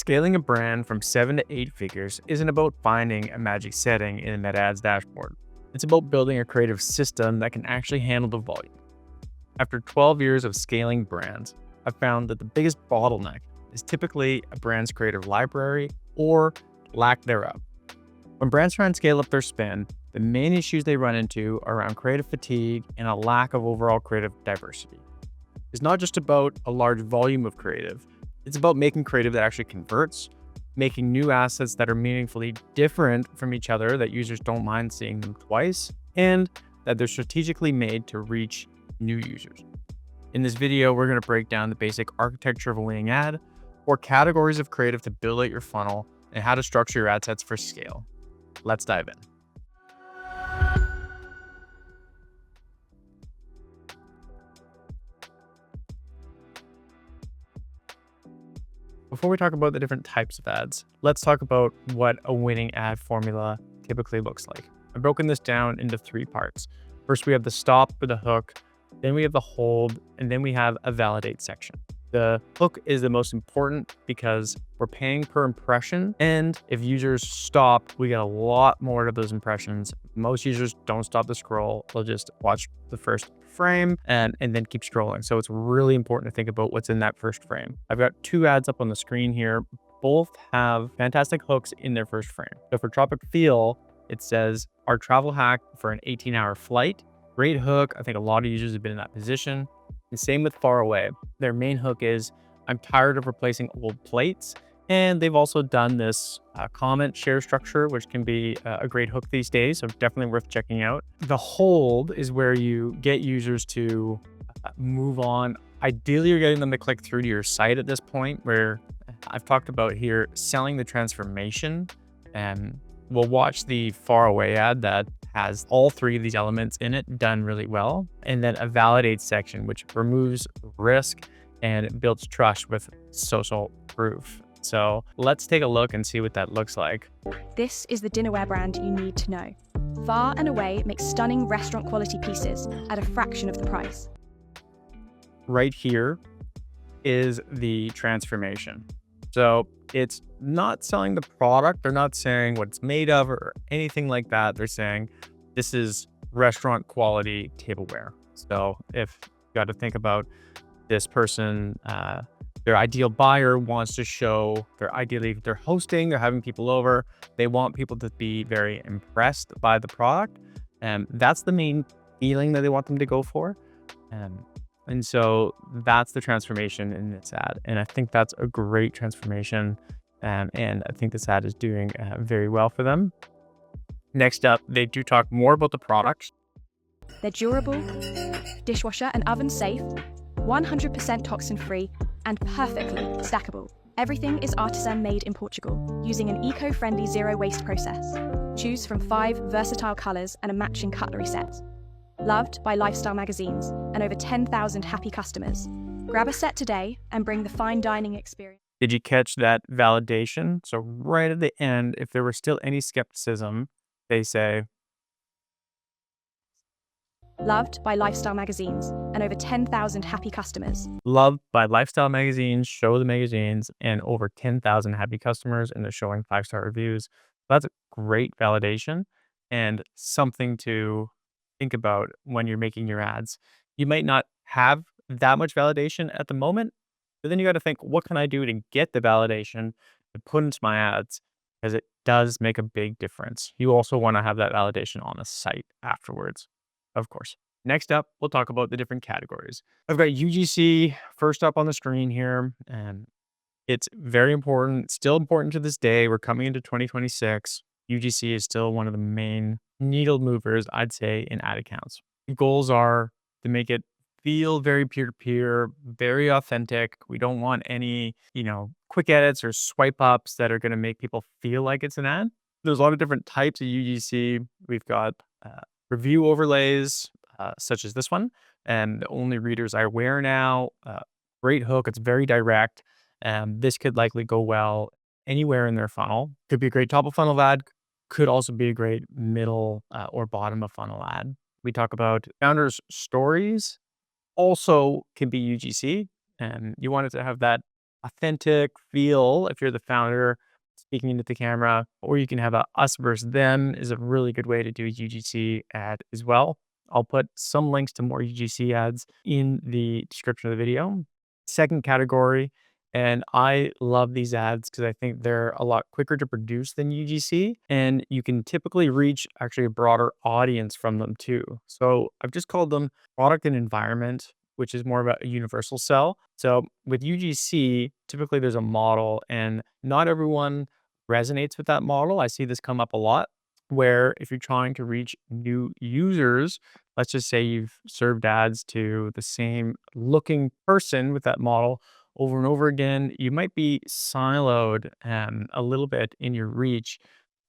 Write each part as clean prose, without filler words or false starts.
Scaling a brand from 7 to 8 figures isn't about finding a magic setting in a Meta Ads dashboard. It's about building a creative system that can actually handle the volume. After 12 years of scaling brands, I've found that the biggest bottleneck is typically a brand's creative library or lack thereof. When brands try and scale up their spend, the main issues they run into are around creative fatigue and a lack of overall creative diversity. It's not just about a large volume of creative. It's about making creative that actually converts, making new assets that are meaningfully different from each other, that users don't mind seeing them twice, and that they're strategically made to reach new users. In this video, we're going to break down the basic architecture of a winning ad, or categories of creative to build out your funnel, and how to structure your ad sets for scale. Let's dive in. Before we talk about the different types of ads, let's talk about what a winning ad formula typically looks like. I've broken this down into 3 parts. First, we have the stop or the hook, then we have the hold, and then we have a validate section. The hook is the most important because we're paying per impression, and if users stop, we get a lot more of those impressions. Most users don't stop the scroll. They'll just watch the first frame and then keep scrolling. So it's really important to think about what's in that first frame. I've got 2 ads up on the screen here. Both have fantastic hooks in their first frame. So for Tropic Feel, it says, our travel hack for an 18-hour flight. Great hook. I think a lot of users have been in that position. And same with Far Away. Their main hook is, I'm tired of replacing old plates. And they've also done this comment share structure, which can be a great hook these days. So definitely worth checking out. The hold is where you get users to move on. Ideally, you're getting them to click through to your site at this point, where I've talked about here selling the transformation. And we'll watch the Far Away ad that has all 3 of these elements in it done really well. And then a validate section, which removes risk and builds trust with social proof. So let's take a look and see what that looks like. This is the dinnerware brand you need to know. Far and Away makes stunning restaurant quality pieces at a fraction of the price. Right here is the transformation. So it's not selling the product. They're not saying what it's made of or anything like that. They're saying this is restaurant quality tableware. So if you got to think about this person, their ideal buyer wants to show, ideally if they're hosting, they're having people over, they want people to be very impressed by the product. And that's the main feeling that they want them to go for. And so that's the transformation in this ad. And I think that's a great transformation. And I think this ad is doing very well for them. Next up, they do talk more about the products. They're durable, dishwasher and oven safe, 100% toxin free, and perfectly stackable. Everything is artisan made in Portugal, using an eco-friendly zero waste process. Choose from 5 versatile colors and a matching cutlery set. Loved by lifestyle magazines and over 10,000 happy customers. Grab a set today and bring the fine dining experience. Did you catch that validation? So right at the end, if there was still any skepticism, they say, Loved by lifestyle magazines and over 10,000 happy customers. Loved by lifestyle magazines, show the magazines, and over 10,000 happy customers, and they're showing 5-star reviews. That's a great validation and something to think about when you're making your ads. You might not have that much validation at the moment, but then you got to think, what can I do to get the validation to put into my ads? Because it does make a big difference. You also want to have that validation on the site afterwards, of course. Next up, we'll talk about the different categories. I've got UGC first up on the screen here, and it's very important, still important to this day. We're coming into 2026. UGC is still one of the main needle movers, I'd say, in ad accounts. The goals are to make it feel very peer-to-peer, very authentic. We don't want any, quick edits or swipe ups that are going to make people feel like it's an ad. There's a lot of different types of UGC. We've got review overlays, such as this one, and the only readers I wear now. Great hook. It's very direct. This could likely go well anywhere in their funnel. Could be a great top of funnel ad. Could also be a great middle or bottom of funnel ad. We talk about founders' stories. Also can be UGC, and you want it to have that authentic feel if you're the founder speaking into the camera, or you can have a us versus them is a really good way to do a UGC ad as well. I'll put some links to more UGC ads in the description of the video. Second category, and I love these ads because I think they're a lot quicker to produce than UGC, and you can typically reach actually a broader audience from them too. So I've just called them product and environment, which is more about a universal sell. So with UGC, typically there's a model, and not everyone resonates with that model. I see this come up a lot where if you're trying to reach new users, let's just say you've served ads to the same looking person with that model over and over again, you might be siloed a little bit in your reach,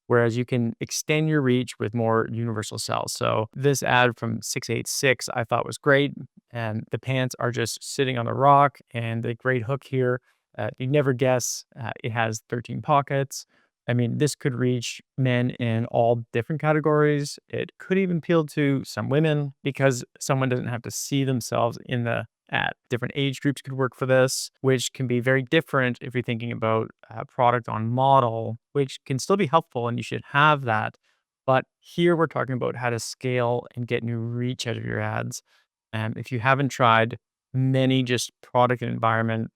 whereas you can extend your reach with more universal cells. So this ad from 686 I thought was great. And the pants are just sitting on the rock, and the great hook here. You'd never guess it has 13 pockets. I mean, this could reach men in all different categories. It could even appeal to some women because someone doesn't have to see themselves in the ad. Different age groups could work for this, which can be very different if you're thinking about product on model, which can still be helpful and you should have that. But here we're talking about how to scale and get new reach out of your ads. If you haven't tried many just product and environment,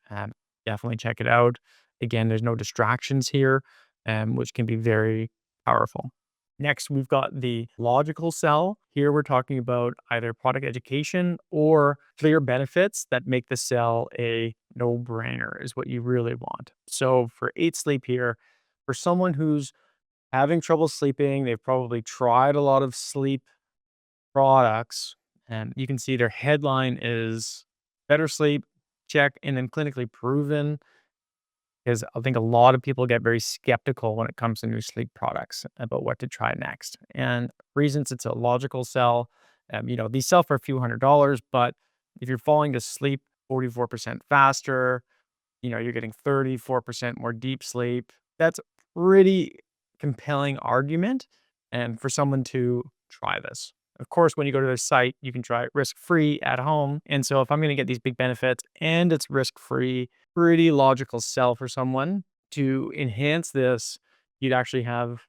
definitely check it out. Again, there's no distractions here, which can be very powerful. Next, we've got the logical sell. Here, we're talking about either product education or clear benefits that make the sell a no brainer, is what you really want. So, for 8 Sleep here, for someone who's having trouble sleeping, they've probably tried a lot of sleep products, and you can see their headline is better sleep, check, and then clinically proven. Because I think a lot of people get very skeptical when it comes to new sleep products about what to try next. And reasons it's a logical sell, these sell for a few $100s, but if you're falling to sleep 44% faster, you're getting 34% more deep sleep. That's a pretty compelling argument and for someone to try this. Of course, when you go to their site, you can try it risk-free at home. And so if I'm going to get these big benefits and it's risk-free, pretty logical sell for someone. To enhance this, you'd actually have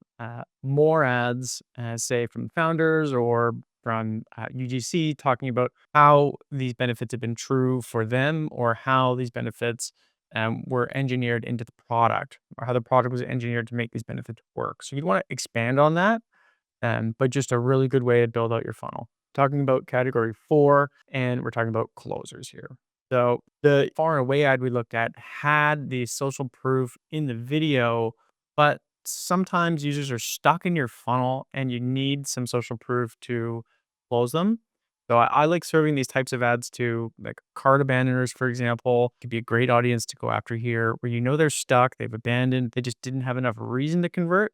more ads, say from founders or from UGC talking about how these benefits have been true for them or how these benefits were engineered into the product or how the product was engineered to make these benefits work. So you'd want to expand on that, but just a really good way to build out your funnel. Talking about category 4, and we're talking about closers here. So the far and away ad we looked at had the social proof in the video, but sometimes users are stuck in your funnel and you need some social proof to close them. So I like serving these types of ads to like cart abandoners, for example, could be a great audience to go after here where they're stuck, they've abandoned, they just didn't have enough reason to convert.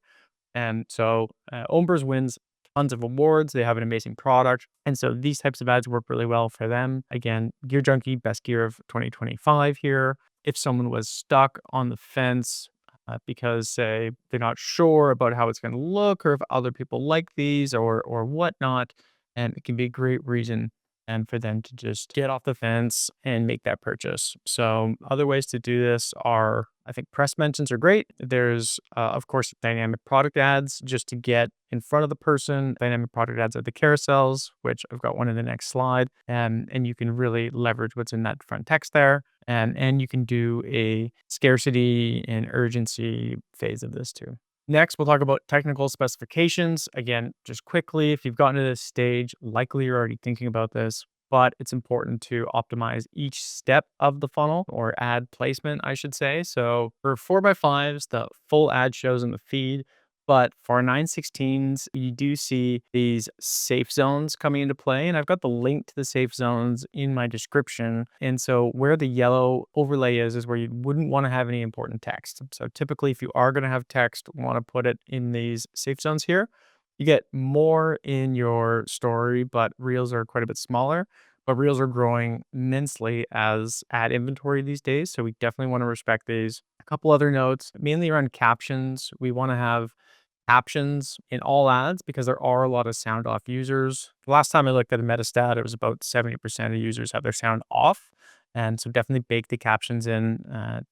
And so Ombers wins tons of awards. They have an amazing product. And so these types of ads work really well for them. Again, Gear Junkie, best gear of 2025 here. If someone was stuck on the fence because, say, they're not sure about how it's going to look or if other people like these or whatnot, and it can be a great reason and for them to just get off the fence and make that purchase. So other ways to do this are, I think press mentions are great. There's, of course, dynamic product ads just to get in front of the person. Dynamic product ads are the carousels, which I've got one in the next slide. And you can really leverage what's in that front text there. And you can do a scarcity and urgency phase of this too. Next, we'll talk about technical specifications. Again, just quickly, if you've gotten to this stage, likely you're already thinking about this, but it's important to optimize each step of the funnel or ad placement, I should say. So for 4x5s, the full ad shows in the feed. But for 916s, you do see these safe zones coming into play. And I've got the link to the safe zones in my description. And so where the yellow overlay is where you wouldn't want to have any important text. So typically, if you are going to have text, want to put it in these safe zones here. You get more in your story, but reels are quite a bit smaller. But reels are growing immensely as ad inventory these days. So we definitely want to respect these. A couple other notes, mainly around captions. We want to have captions in all ads because there are a lot of sound off users. The last time I looked at a meta stat, it was about 70% of users have their sound off. And so definitely bake the captions in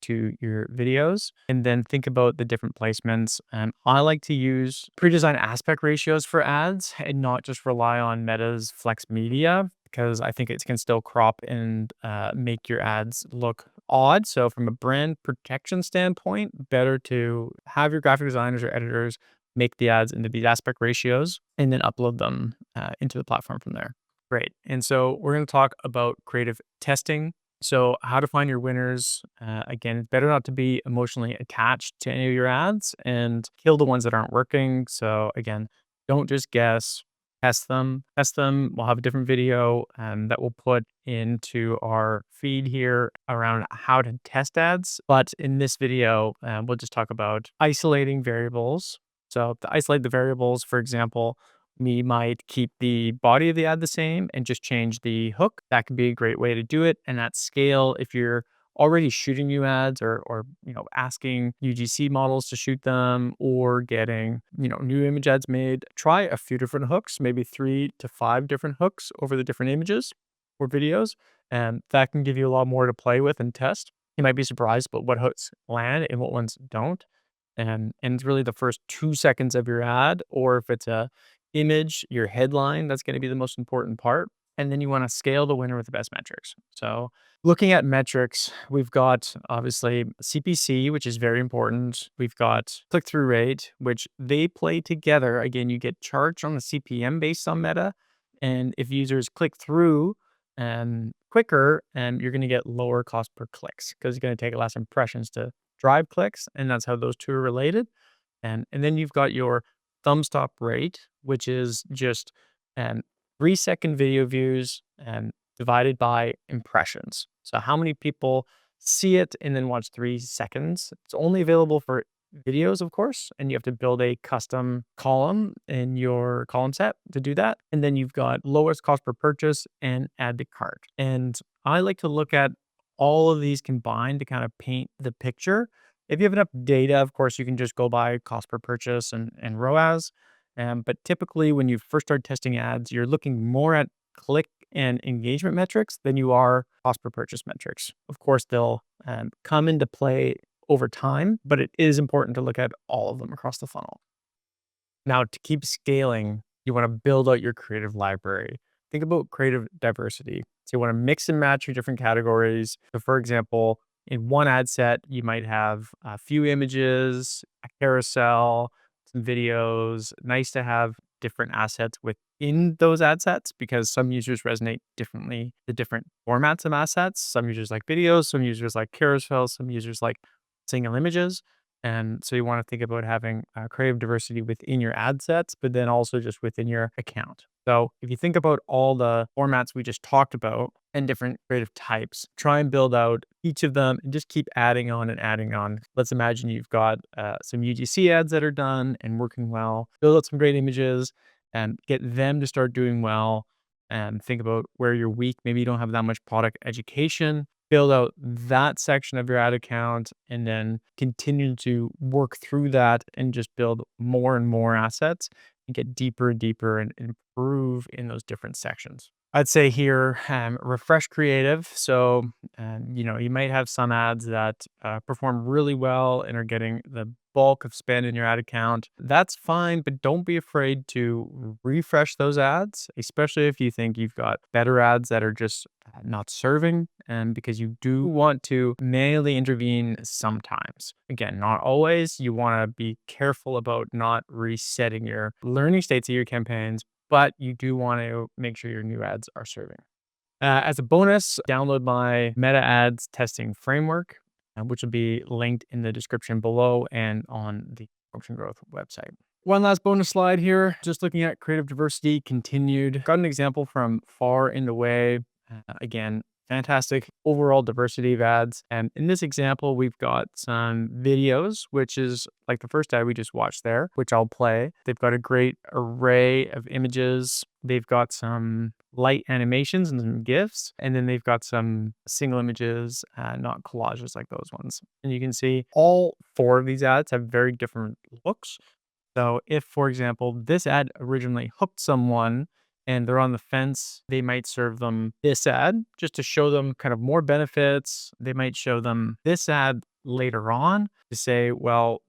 to your videos and then think about the different placements. I like to use pre-designed aspect ratios for ads and not just rely on Meta's Flex Media because I think it can still crop and make your ads look odd. So from a brand protection standpoint, better to have your graphic designers or editors make the ads into these aspect ratios and then upload them into the platform from there. Great. And so we're going to talk about creative testing. So, how to find your winners. Again, it's better not to be emotionally attached to any of your ads and kill the ones that aren't working. So, again, don't just guess, test them. Test them. We'll have a different video that we'll put into our feed here around how to test ads. But in this video, we'll just talk about isolating variables. So, to isolate the variables, for example, we might keep the body of the ad the same and just change the hook. That could be a great way to do it. And at scale, if you're already shooting new ads or asking UGC models to shoot them or getting new image ads made, try a few different hooks, maybe 3 to 5 different hooks over the different images or videos, and that can give you a lot more to play with and test. You might be surprised about what hooks land and what ones don't. And it's really the first 2 seconds of your ad, or if it's a image, your headline, that's gonna be the most important part, and then you wanna scale the winner with the best metrics. So, looking at metrics, we've got obviously CPC, which is very important. We've got click-through rate, which they play together. Again, you get charged on the CPM based on Meta, and if users click through, quicker, and you're gonna get lower cost per clicks because it's gonna take less impressions to drive clicks, and that's how those 2 are related. And then you've got your thumb stop rate, which is just 3-second video views divided by impressions. So how many people see it and then watch 3 seconds? It's only available for videos, of course, and you have to build a custom column in your column set to do that. And then you've got lowest cost per purchase and add to cart. And I like to look at all of these combined to kind of paint the picture. If you have enough data, of course, you can just go by cost per purchase and ROAS. But typically, when you first start testing ads, you're looking more at click and engagement metrics than you are cost per purchase metrics. Of course, they'll come into play over time, but it is important to look at all of them across the funnel. Now, to keep scaling, you want to build out your creative library. Think about creative diversity. So you want to mix and match your different categories. So, for example, in one ad set, you might have a few images, a carousel, some videos. Nice to have different assets within those ad sets because some users resonate differently the different formats of assets. Some users like videos, some users like carousels, some users like single images. And so you want to think about having creative diversity within your ad sets, but then also just within your account. So if you think about all the formats we just talked about and different creative types, try and build out each of them and just keep adding on and adding on. Let's imagine you've got some UGC ads that are done and working well. Build out some great images and get them to start doing well. And think about where you're weak. Maybe you don't have that much product education. Build out that section of your ad account and then continue to work through that and just build more and more assets and get deeper and deeper and improve in those different sections. I'd say here, refresh creative. So, you might have some ads that perform really well and are getting the bulk of spend in your ad account. That's fine, but don't be afraid to refresh those ads, especially if you think you've got better ads that are just not serving. And because you do want to manually intervene sometimes. Again, not always. You want to be careful about not resetting your learning states of your campaigns, but you do want to make sure your new ads are serving. As a bonus, download my meta ads testing framework, which will be linked in the description below and on the Function Growth website. One last bonus slide here, just looking at creative diversity continued. Got an example from Far and Away. Again, fantastic overall diversity of ads. And in this example, we've got some videos, which is like the first ad we just watched there, which I'll play. They've got a great array of images. They've got some light animations and some GIFs. And then they've got some single images, not collages like those ones. And you can see all 4 of these ads have very different looks. So if, for example, this ad originally hooked someone and they're on the fence, they might serve them this ad just to show them kind of more benefits. They might show them this ad later on to say, well,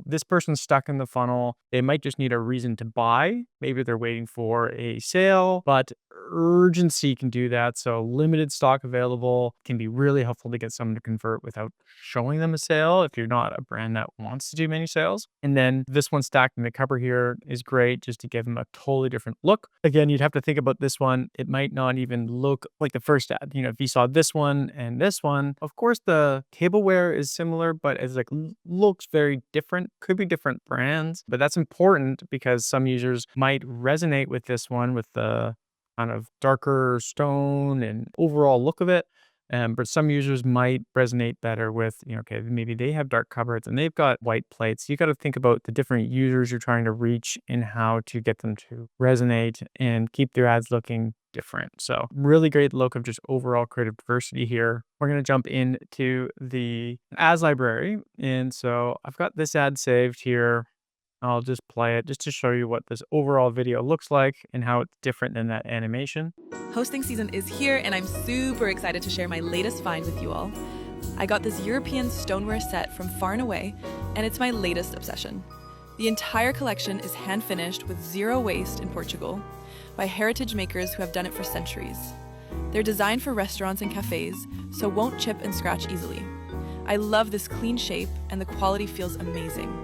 this person's stuck in the funnel. They might just need a reason to buy. Maybe they're waiting for a sale, but urgency can do that. So limited stock available can be really helpful to get someone to convert without showing them a sale if you're not a brand that wants to do many sales. And then this one stacked in the cover here is great just to give them a totally different look. Again, you'd have to think about this one. It might not even look like the first ad. If you saw this one and this one, of course the tableware is similar, but it's like looks very different. Could be different brands, but that's important because some users might resonate with this one with the kind of darker stone and overall look of it. But some users might resonate better with, okay, maybe they have dark cupboards and they've got white plates. You got to think about the different users you're trying to reach and how to get them to resonate and keep their ads looking different. So really great look of just overall creative diversity here. We're going to jump into the ads library. And so I've got this ad saved here. I'll just play it just to show you what this overall video looks like and how it's different than that animation. Hosting season is here, and I'm super excited to share my latest find with you all. I got this European stoneware set from far and away, and it's my latest obsession. The entire collection is hand-finished with zero waste in Portugal by heritage makers who have done it for centuries. They're designed for restaurants and cafes, so won't chip and scratch easily. I love this clean shape, and the quality feels amazing.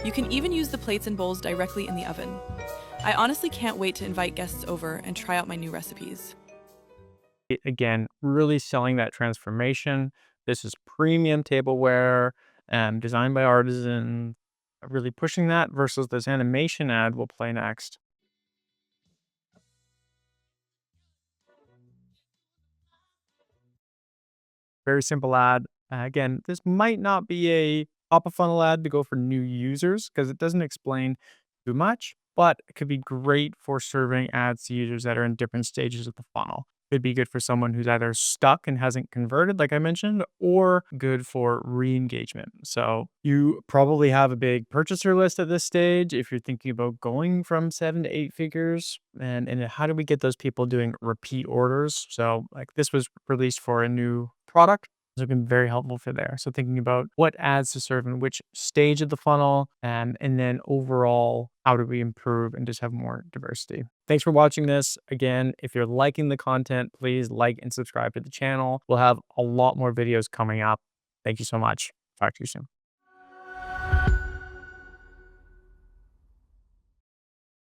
You can even use the plates and bowls directly in the oven. I honestly can't wait to invite guests over and try out my new recipes. Again, really selling that transformation. This is premium tableware, designed by artisans, really pushing that versus this animation ad we'll play next. Very simple ad. Again, this might not be a top of funnel ad to go for new users because it doesn't explain too much, but it could be great for serving ads to users that are in different stages of the funnel. Could be good for someone who's either stuck and hasn't converted, like I mentioned, or good for re-engagement. So you probably have a big purchaser list at this stage if you're thinking about going from 7 to 8 figures. And how do we get those people doing repeat orders? So like this was released for a new product. Have been very helpful for there. So thinking about what ads to serve in which stage of the funnel, and then overall, how do we improve and just have more diversity? Thanks for watching this. Again, if you're liking the content, please like and subscribe to the channel. We'll have a lot more videos coming up. Thank you so much. Talk to you soon.